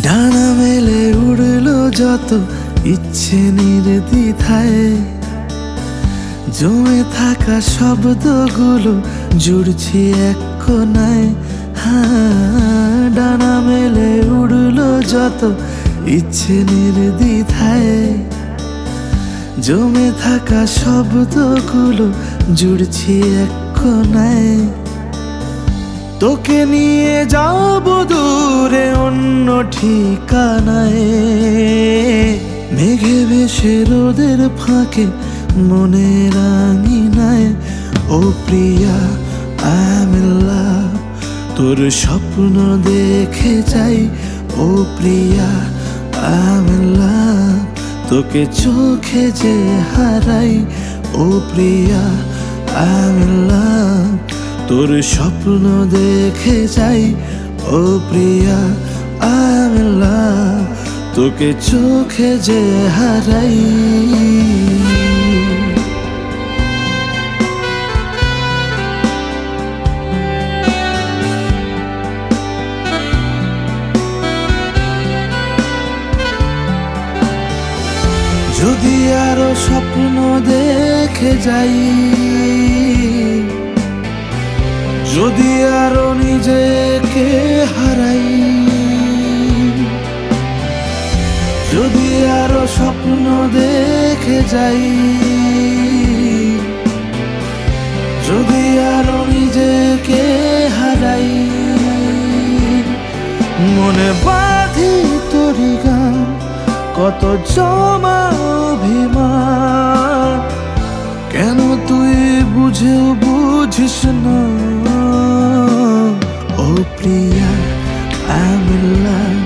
ডানা মেলে উড়লো যত ইচ্ছে নির্দ্বিধায়, জমে থাকা শব্দগুলো জুড়ছি এক কোনায়। ডানা মেলে উড়লো যত ইচ্ছে নির্দ্বিধায়, জমে থাকা শব্দগুলো জুড়ছি এক কোনায়। তোকে নিয়ে যাব দূরে অন্য ঠিকানায়, মেঘে ভেসে রোদের ফাঁকে মনের আঙিনায়। ও প্রিয়া আই অ্যাম ইন লাভ, তোর স্বপ্ন দেখে যাই। ও প্রিয়া আই অ্যাম ইন লাভ, তোকে চোখে যে হারাই। ও প্রিয়া আই অ্যাম ইন লাভ, তোর স্বপ্ন দেখে যাই। ও প্রিয়া আই অ্যাম ইন লাভ, তোকে চোখে যে হারাই। যদি আরো স্বপ্ন দেখে যাই, যদি আরো নিজেকে হারাই, যদি আরো স্বপ্ন দেখে যাই, যদি আরো নিজেকে হারাই, মনে বাঁধি তোরি গান কত জমা অভিমান। কেন তুই বুঝেও বুঝিস না? ও প্রিয়া আই অ্যাম ইন লাভ,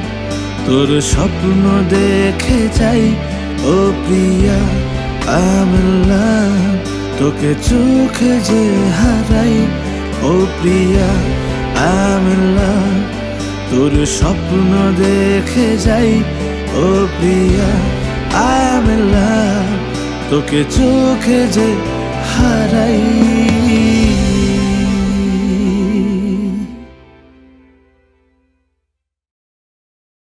তোর স্বপ্ন দেখে যাই। ও প্রিয়া আই অ্যাম ইন লাভ, তোকে চোখে যে হারাই। ও প্রিয়া আই অ্যাম ইন লাভ, তোর স্বপ্ন দেখে যাই। ও প্রিয়া আই অ্যাম ইন লাভ, তোকে চোখে যে হারাই।